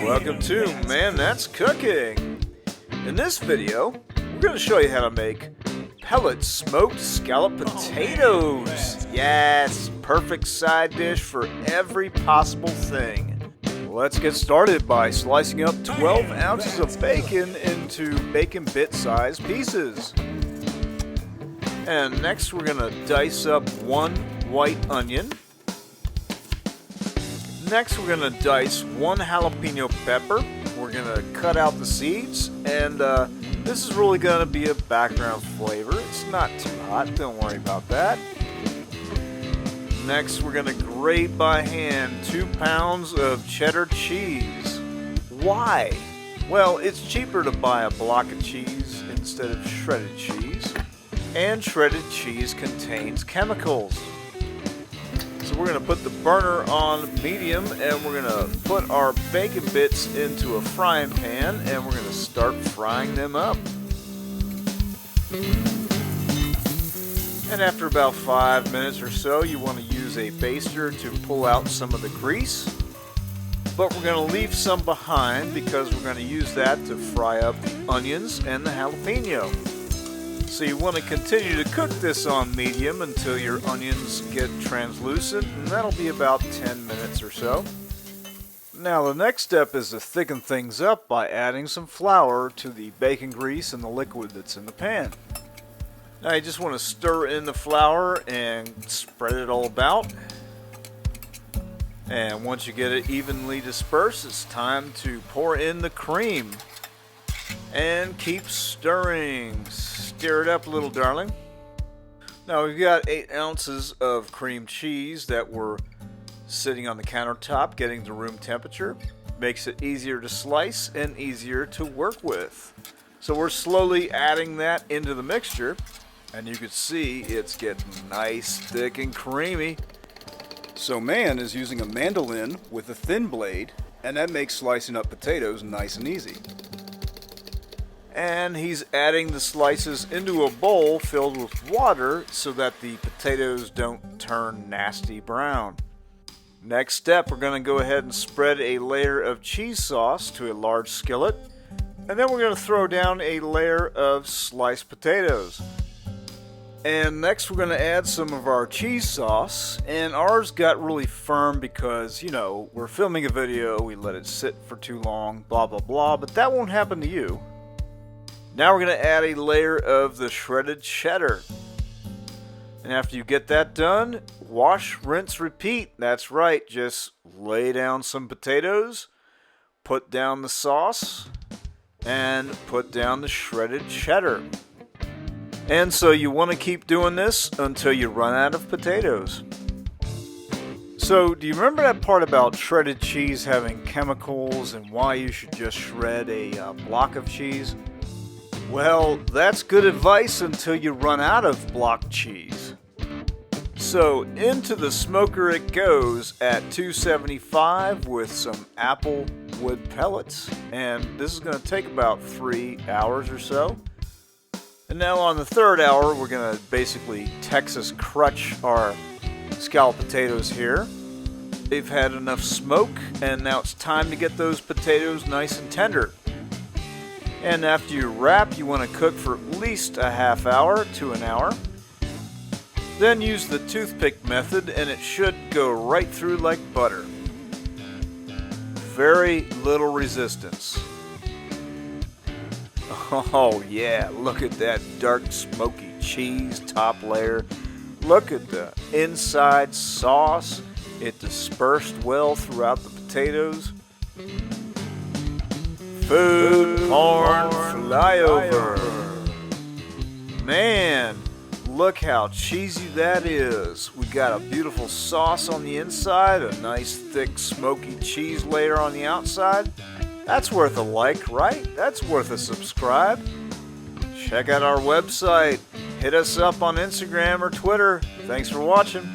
Welcome to Man That's Cooking. In this video, we're going to show you how to make Pellet smoked scalloped potatoes. Yes, perfect side dish for every possible thing. Let's get started by slicing up 12 ounces of bacon into bacon bit-sized pieces. And next we're going to dice up one white onion. Next we're going to dice one jalapeno pepper. We're going to cut out the seeds, and this is really going to be a background flavor. It's not too hot, don't worry about that. Next we're going to grate by hand 2 pounds of cheddar cheese. Why? Well, it's cheaper to buy a block of cheese instead of shredded cheese, and shredded cheese contains chemicals. So we're going to put the burner on medium, and we're going to put our bacon bits into a frying pan, and we're going to start frying them up. And after about 5 minutes or so, you want to use a baster to pull out some of the grease. But we're going to leave some behind because we're going to use that to fry up the onions and the jalapeno. So you want to continue to cook this on medium until your onions get translucent, and that'll be about 10 minutes or so. Now the next step is to thicken things up by adding some flour to the bacon grease and the liquid that's in the pan. Now you just want to stir in the flour and spread it all about. And once you get it evenly dispersed, it's time to pour in the cream. And keep stirring. Stir it up a little, darling. Now we've got 8 ounces of cream cheese that we're sitting on the countertop getting to room temperature. Makes it easier to slice and easier to work with. So we're slowly adding that into the mixture, and you can see it's getting nice, thick, and creamy. So Man is using a mandolin with a thin blade, and that makes slicing up potatoes nice and easy. And he's adding the slices into a bowl filled with water so that the potatoes don't turn nasty brown. Next step, we're going to go ahead and spread a layer of cheese sauce to a large skillet, and then we're going to throw down a layer of sliced potatoes. And next we're going to add some of our cheese sauce, and ours got really firm because, you know, we're filming a video, we let it sit for too long, blah blah blah, but that won't happen to you. Now we're going to add a layer of the shredded cheddar. And after you get that done, wash, rinse, repeat. That's right, just lay down some potatoes, put down the sauce, and put down the shredded cheddar. And so you want to keep doing this until you run out of potatoes. So do you remember that part about shredded cheese having chemicals and why you should just shred a block of cheese? Well, that's good advice until you run out of block cheese. So into the smoker it goes at 275 with some apple wood pellets, and this is going to take about 3 hours or so. And now on the 3rd hour we're going to basically Texas crunch our scalloped potatoes here. They've had enough smoke, and now it's time to get those potatoes nice and tender. And after you wrap, you want to cook for at least a half hour to an hour. Then use the toothpick method, and it should go right through like butter. Very little resistance. Oh yeah, look at that dark smoky cheese top layer. Look at the inside sauce. It dispersed well throughout the potatoes. Food porn flyover. Man, look how cheesy that is. We got a beautiful sauce on the inside, a nice thick smoky cheese layer on the outside. That's worth a like, right? That's worth a subscribe. Check out our website. Hit us up on Instagram or Twitter. Thanks for watching.